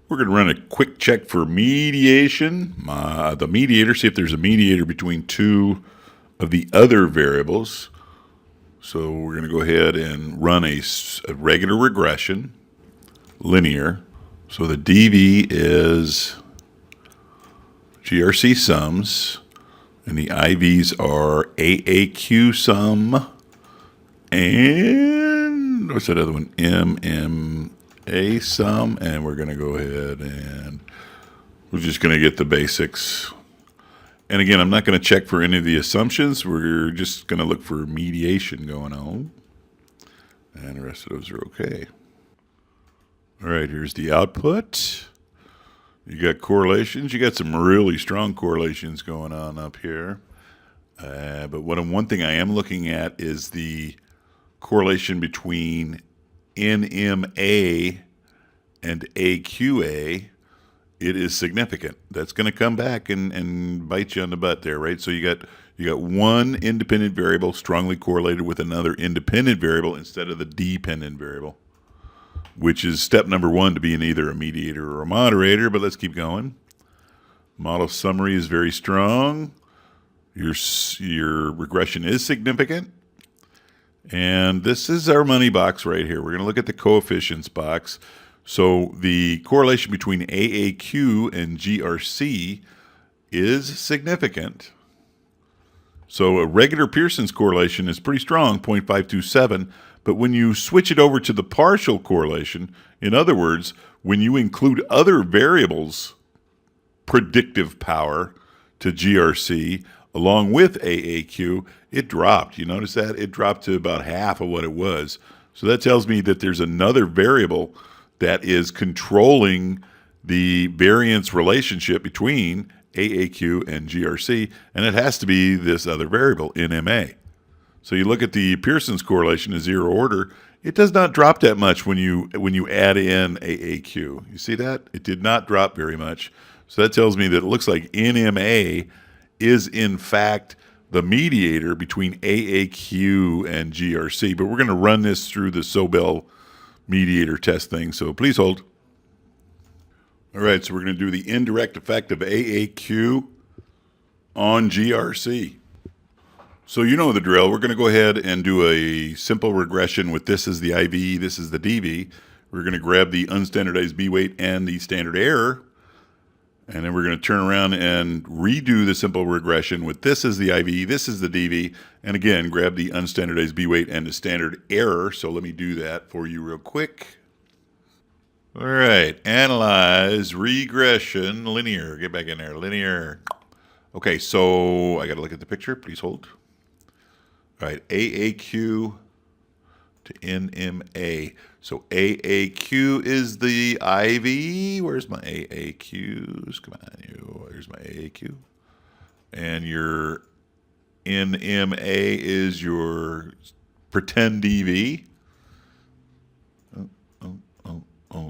We're going to run a quick check for mediation. The mediator, see if there's a mediator between two of the other variables. So we're going to go ahead and run a regular regression, linear. So the DV is GRC sums, and the IVs are AAQ sum, and what's that other one? MMA sum, and we're going to go ahead and we're just going to get the basics. And again, I'm not going to check for any of the assumptions. We're just going to look for mediation going on. And the rest of those are okay. All right, here's the output. You got correlations. You got some really strong correlations going on up here. But one thing I am looking at is the correlation between NMA and AQA. It is significant. That's going to come back and bite you on the butt there, right? So you got one independent variable strongly correlated with another independent variable instead of the dependent variable, which is step number one to being either a mediator or a moderator. But let's keep going. Model summary is very strong. Your regression is significant. And this is our money box right here. We're going to look at the coefficients box. So the correlation between AAQ and GRC is significant. So a regular Pearson's correlation is pretty strong, 0.527. But when you switch it over to the partial correlation, in other words, when you include other variables, predictive power to GRC, along with AAQ, it dropped. You notice that? It dropped to about half of what it was. So that tells me that there's another variable that is controlling the variance relationship between AAQ and GRC, and it has to be this other variable, NMA. So you look at the Pearson's correlation as zero order, it does not drop that much when you add in AAQ. You see that? It did not drop very much. So that tells me that it looks like NMA is in fact the mediator between AAQ and GRC. But we're going to run this through the Sobel mediator test thing, so please hold. All right, so we're going to do the indirect effect of AAQ on GRC. So you know the drill. We're going to go ahead and do a simple regression with this as the IV, this is the DV. We're going to grab the unstandardized B weight and the standard error, and then we're going to turn around and redo the simple regression with this as the IV, this is the DV, and again, grab the unstandardized B weight and the standard error. So let me do that for you real quick. All right, analyze, regression, linear. Get back in there, linear. Okay, so I got to look at the picture. Please hold. All right, AAQ to NMA. So AAQ is the IV. Where's my AAQs? Come on, here's my AAQ. And your NMA is your pretend DV.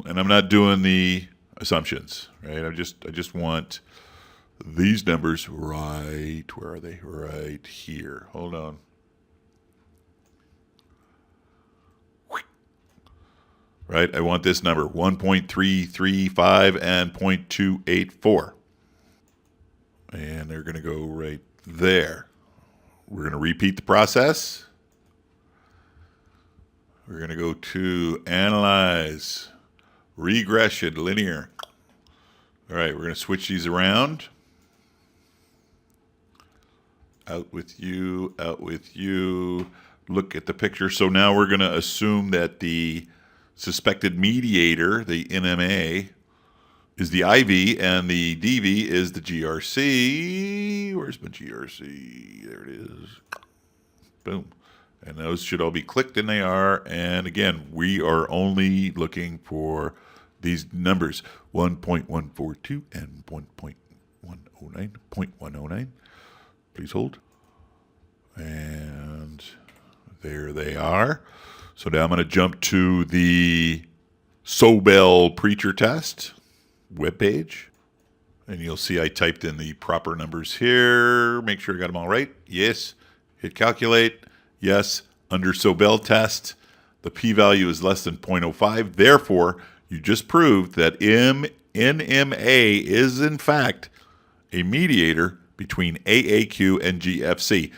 And I'm not doing the assumptions, right? I just want these numbers right. Where are they? Right here. Hold on. Right, I want this number, 1.335 and 0.284. And they're going to go right there. We're going to repeat the process. We're going to go to analyze, regression, linear. All right, we're going to switch these around. Out with you, out with you. Look at the picture. So now we're going to assume that the suspected mediator, the NMA, is the IV, and the DV is the GRC. Where's my GRC? There it is. Boom. And those should all be clicked, and they are. And again, we are only looking for these numbers, 1.142 and 1.109. Please hold. And there they are. So now I'm going to jump to the Sobel preacher test webpage. And you'll see I typed in the proper numbers here. Make sure I got them all right. Yes. Hit calculate. Yes. Under Sobel test, the p-value is less than 0.05. Therefore, you just proved that NMA is in fact a mediator between AAQ and GFC.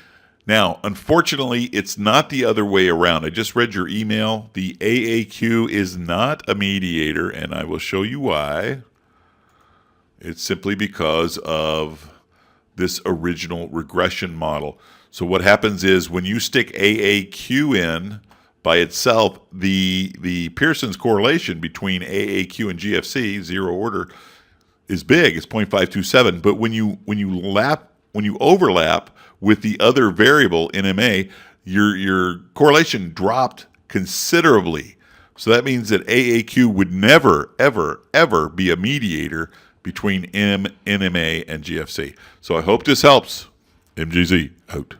Now, unfortunately, it's not the other way around. I just read your email. The AAQ is not a mediator, and I will show you why. It's simply because of this original regression model. So what happens is when you stick AAQ in by itself, the Pearson's correlation between AAQ and GFC, zero order, is big. It's 0.527. But when you overlap with the other variable NMA, your correlation dropped considerably. So that means that AAQ would never, ever, ever be a mediator between NMA and GFC. So I hope this helps. MGZ out.